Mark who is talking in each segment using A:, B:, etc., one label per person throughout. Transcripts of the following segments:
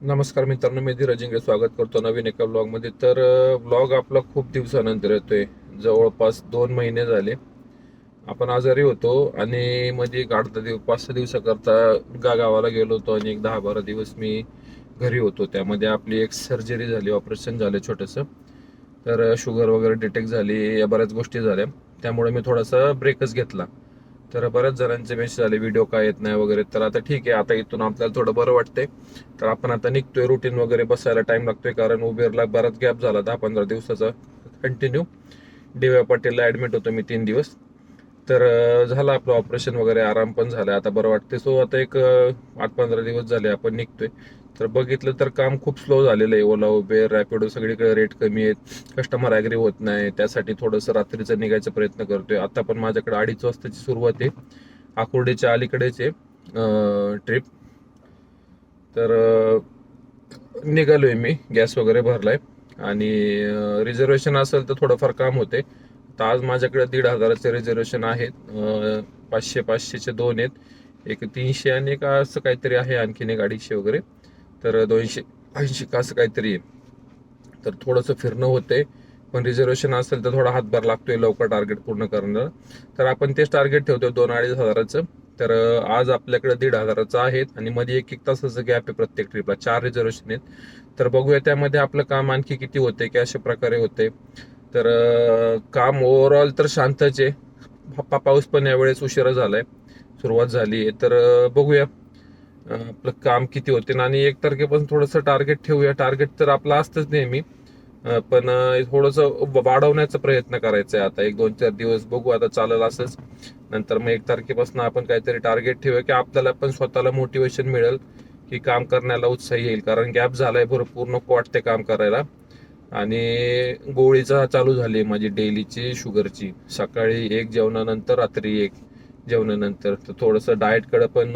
A: नमस्कार मित्रांनो, मी धीरज इंगळे स्वागत करतो नवीन एका ब्लॉगमध्ये. तर ब्लॉग आपला खूप दिवसानंतर येतोय. जवळपास 2 महिने झाले आपण आजारी होतो आणि मध्ये एक 8-10 दिवस 5-6 दिवसाकरता गावाला गेलो होतो आणि एक 10-12 दिवस मी घरी होतो. त्यामध्ये आपली एक सर्जरी झाली, ऑपरेशन झालं छोटंसं. तर शुगर वगैरे डिटेक्ट झाली, या बऱ्याच गोष्टी झाल्या. त्यामुळे मी थोडासा ब्रेकच घेतला. तर बऱ्याच जणांचे मेसेज आले, व्हिडिओ का येत नाही वगैरे. तर आता ठीक आहे, आता इथून आपल्याला थोडं बरं वाटतंय. तर आपण आता निघतोय. रुटीन वगैरे बसायला टाइम लागतोय, कारण उबेरला बराच गॅप झाला 10-15 दिवसाचा कंटिन्यू. डी वाय पाटीलला ऍडमिट होतो मी 3 दिवस. तर झालं आपलं ऑपरेशन वगैरे, आराम पण झाला, आता बरं वाटते. सो आता एक 8-15 दिवस झाले आपण निघतोय. तर बघितलं तर काम खूप स्लो झालेलं आहे. ओला, उबेर, रॅपिडो सगळीकडे रेट कमी आहेत, कस्टमर ॲग्री होत नाही. त्यासाठी थोडंसं रात्रीचं निघायचा प्रयत्न करतोय. आता पण माझ्याकडे 2:30 वाजताची सुरुवात आहे, आकुर्डीच्या अलीकडेच आहे ट्रिप. तर निघालोय मी, गॅस वगैरे भरलाय आणि रिझर्वेशन असेल तर थोडंफार काम होते. तर आज माझ्याकडे 1,500चे रिझर्वेशन आहेत. 500-500चे 2 आहेत, एक 300 आणि एक असं काहीतरी आहे, आणखीन एक 250 वगैरे. तर 280 का असं काहीतरी आहे. तर थोडंसं फिरणं होते, पण रिझर्वेशन असेल तर थोडा हातभार लागतोय लवकर टार्गेट पूर्ण करणं. तर आपण तेच टार्गेट ठेवतोय 2-2.5 हजाराचं. तर आज आपल्याकडे 1,500चं आहेत आणि मध्ये 1-1 तासाचं गॅप आहे प्रत्येक ट्रिपला. 4 रिझर्वेशन आहेत. तर बघूया त्यामध्ये आपलं काम आणखी किती होते, की अशा प्रकारे होते. तर काम ओव्हरऑल तर शांतच आहे. पाऊस पण यावेळेस उशिरा झालाय, सुरुवात झाली आहे. तर बघूया आपलं काम किती होते. आणि 1 तारखेपासून थोडंसं टार्गेट ठेवूया. टार्गेट तर आपलं असतंच नेहमी, पण थोडंसं वाढवण्याचा प्रयत्न करायचा आहे. आता 1-2-4 दिवस बघू, आता चालेल असंच. नंतर मग 1 तारखेपासून आपण काहीतरी टार्गेट ठेवूया, की आपल्याला पण स्वतःला मोटिवेशन मिळेल, की काम करण्याला उत्साह येईल. कारण गॅप झालाय भरपूर, नको वाटते काम करायला. आणि गोळीचा चालू झाली माझी डेलीची शुगरची. सकाळी 1 जेवणानंतर, रात्री 1 जेवणानंतर. तर थोडंसं डाएटकडे पण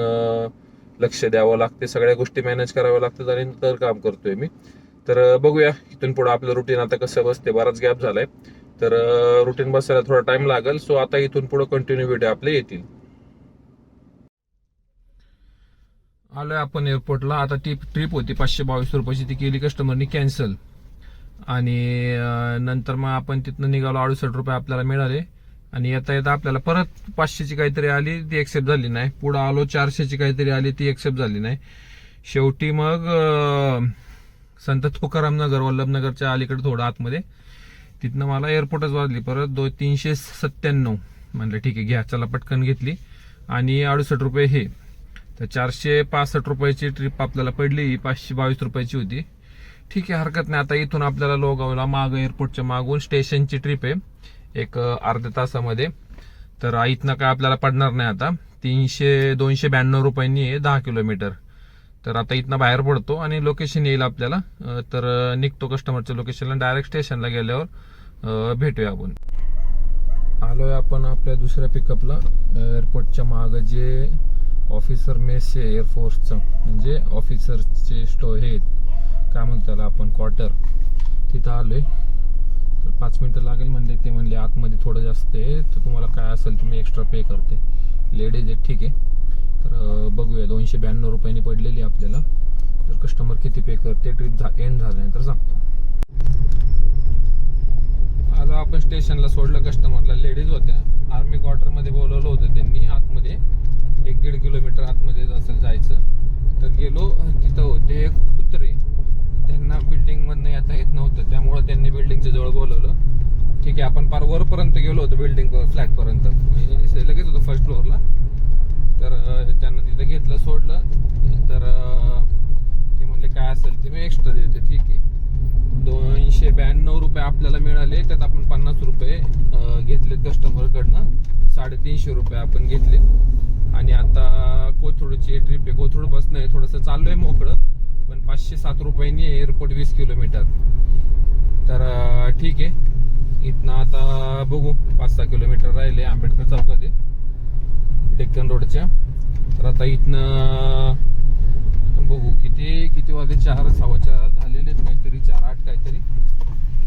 A: लक्ष द्यावं लागते, सगळ्या गोष्टी मॅनेज कराव्या लागतात आणि नंतर काम करतोय मी. तर बघूया इथून पुढे आपलं रुटीन आता कसं बसते. बराच गॅप झालाय, तर रुटीन बसायला थोडा टाइम लागेल. सो आता इथून पुढे कंटिन्यू व्हिडिओ आपले येतील. आलोय आपण एअरपोर्टला. आता ती ट्रिप होती 522 रुपयाची, ती केली कस्टमरनी कॅन्सल. आणि नंतर मग आपण तिथनं निघालो. 68 रुपये आपल्याला मिळाले. आणि येता येता आपल्याला परत 500ची काहीतरी आली, ती एक्सेप्ट झाली नाही. पुढे आलो, 400ची काहीतरी आली, ती एक्सेप्ट झाली नाही. शेवटी मग संत तुकाराम नगर, वल्लभनगरच्या अलीकडे थोडं आतमध्ये, तिथनं मला एअरपोर्टच वाजली परत 397. म्हणलं ठीक आहे, घ्या, चला पटकन घेतली. आणि 68 रुपये हे. तर 465 रुपयाची ट्रिप आपल्याला पडली. 522 रुपयाची होती. ठीक आहे, हरकत नाही. आता इथून आपल्याला लोगावला माग, एअरपोर्टच्या मागून स्टेशनची ट्रिप आहे, एक अर्ध्या तासामध्ये. तर इथनं काय आपल्याला पडणार नाही आता. 292 रुपयांनी आहे 10 किलोमीटर. तर आता इथनं बाहेर पडतो आणि लोकेशन येईल आपल्याला. तर निघतो कस्टमरच्या लोकेशनला. डायरेक्ट स्टेशनला गेल्यावर भेटूया आपण. आलोय आपण आपल्या दुसऱ्या पिकअपला. एअरपोर्टच्या मागं जे ऑफिसर मेस आहे एअरफोर्सचं, म्हणजे ऑफिसरचे हे काय म्हणतो त्याला आपण, क्वार्टर, तिथं आलोय. तर 5 मिनिटं लागेल म्हणले. ते म्हणले आतमध्ये थोडं जास्त आहे, तर तुम्हाला काय असेल तुम्ही एक्स्ट्रा पे करते. लेडीज आहे, ठीक आहे. तर बघूया, 292 रुपयांनी पडलेली आपल्याला. तर कस्टमर किती पे करते, ट्रिप एंड झाल्यानंतर सांगतो. आलो आपण स्टेशनला, सोडलं कस्टमरला. लेडीज होत्या, आर्मी क्वार्टरमध्ये बोलवलं होतं त्यांनी आतमध्ये. 1-1.5 किलोमीटर आतमध्ये असेल जायचं. तर गेलो, तिथं होते कुत्रे. त्यांना बिल्डिंगमधनं येता येत नव्हतं, त्यामुळे त्यांनी बिल्डिंगच्या जवळ बोलवलं. ठीक आहे, आपण पार वरपर्यंत गेलो होतो, बिल्डिंग फ्लॅटपर्यंत, लगेच होतं फर्स्ट फ्लोअरला. तर त्यांना तिथं घेतलं, सोडलं. तर ते म्हणले काय असेल ते मी एक्स्ट्रा देते. ठीक आहे, 292 रुपये आपल्याला मिळाले. त्यात आपण 50 रुपये घेतलेत कस्टमरकडनं. 350 रुपये आपण घेतले. आणि आता कोथरूडची ट्रिप आहे. कोथरूडपासून आहे, थोडंसं चाललोय मोकळं, पण 507 रुपयांनी एअरपोर्ट 20 किलोमीटर. तर ठीक आहे, इथनं आता बघू, 5-6 किलोमीटर राहिले आंबेडकर चौकात आहे, डेक्कन रोडच्या. तर आता इथनं बघू किती वाजले, 4-4:15 झालेले काहीतरी, 4:08 काहीतरी.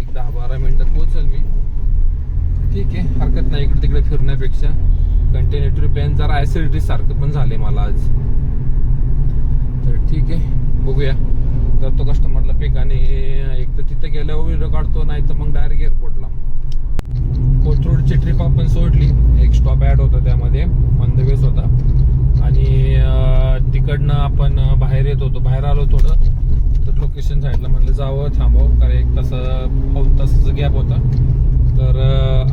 A: एक 10-12 मिनिटात पोहोचेल मी. ठीक आहे, हरकत नाही इकडे तिकडे फिरण्यापेक्षा. कंटिन्यू ट्रिप आहे. जरा ऍसिडिटी सारखं पण झाले मला आज. तर ठीक आहे, बघूया. करतो कस्टमरला पिक आणि एक तर तिथे गेल्यावर व्हिडिओ काढतो, नाही तर मग डायरेक्ट एअरपोर्टला. कोथरूडची ट्रिप आपण सोडली, एक स्टॉप ॲड होता त्यामध्ये, ऑन द वेज होता. आणि तिकडनं आपण बाहेर येत होतो, बाहेर आलो थोडं, तर लोकेशन साईडला म्हणलं जावं थांबावं, कारण एक पाऊण तासाचा गॅप होता. तर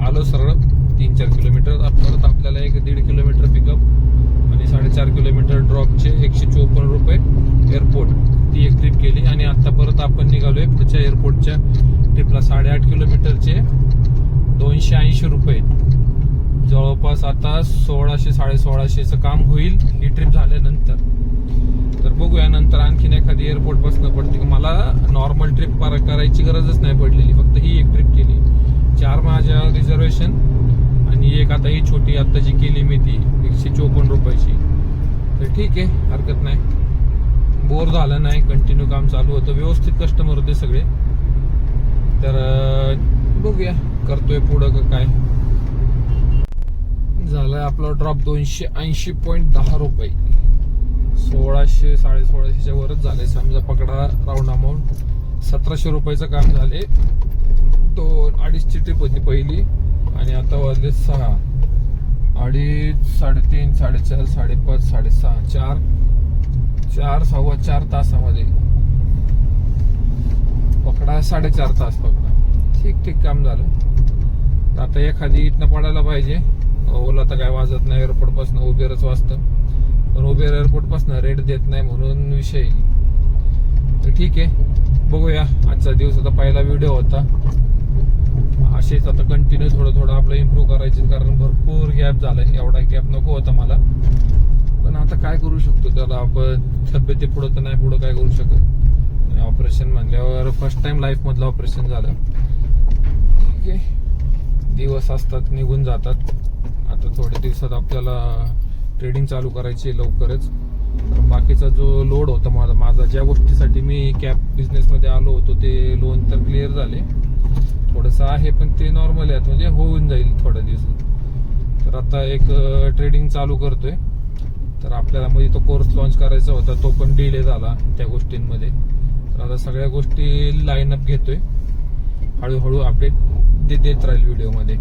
A: आलो सरळ 3-4 किलोमीटर. परत आपल्याला एक 1.5 किलोमीटर पिकअप आणि 4.5 किलोमीटर ड्रॉपचे 154 रुपये एअरपोर्ट, ती एक ट्रिप केली. आणि आता परत आपण निघालोय पुढच्या एअरपोर्टच्या ट्रिपला. 8.5 किलोमीटरचे 280 रुपये, जवळपास आता 1600-1650चं काम होईल ही ट्रिप झाल्यानंतर. तर बघूया नंतर आणखीन एखादी एअरपोर्ट बसणं पडते का. मला नॉर्मल ट्रिप करायची गरजच नाही पडलेली, फक्त ही एक ट्रिप केली. 4 माझ्या रिझर्वेशन आणि एक आता ही छोटी आता जी केली मी ती 154 रुपयाची. तर ठीक आहे, हरकत नाही, बोर झालं नाही, कंटिन्यू काम चालू होतं, व्यवस्थित कस्टमर होते सगळे. तर बघूया करतोय पुढं का काय. झालाय आपला ड्रॉप 280.10 रुपये, 1600-1650च्या वरच झाले. समजा पकडा राऊंड अमाऊंट 1700 रुपयाचं काम झाले. 2-2.5ची ट्रिप होती पहिली आणि आता वाजले 6, 2.5, 3.5, 4.5, 5.5, 6.5, 4 तासामध्ये पकडा 4.5 तास पकडा. ठीक काम झालं. आता एखादी इथनं पडायला पाहिजे. ओला तर काय वाजत नाही, एअरपोर्ट पासून उबेरच वाजतं, पण उबेर एअरपोर्ट पासून रेट देत नाही म्हणून विषय. तर ठीक आहे, बघूया. आजचा दिवसाचा पहिला व्हिडिओ होता. असेच आता कंटिन्यू थोडं आपलं इम्प्रूव्ह करायचे, कारण भरपूर गॅप झालाय. एवढा गॅप नको होता मला, पण आता काय करू शकतो त्याला आपण. तब्येती पुढं तर नाही पुढं काय करू शकत. ऑपरेशन म्हणल्यावर फर्स्ट टाइम लाईफ मधलं ऑपरेशन झालं. ठीक आहे, दिवस असतात निघून जातात. आता थोड्या दिवसात आपल्याला ट्रेडिंग चालू करायची लवकरच. बाकीचा जो लोड होता माझा ज्या गोष्टीसाठी मी कॅब बिझनेसमध्ये आलो होतो, ते लोन तर क्लिअर झाले. थोडंसं आहे पण ते नॉर्मल आहे, म्हणजे होऊन जाईल थोड्या दिवसात. तर आता एक ट्रेडिंग चालू करतोय. तर आपल्याला मध्ये तो कोर्स लॉन्च करायचा होता, तो पण डिले झाला त्या गोष्टींमध्ये. तर आता सगळ्या गोष्टी लाईन अप घेतोय, हळूहळू अपडेट देत राहील व्हिडिओमध्ये.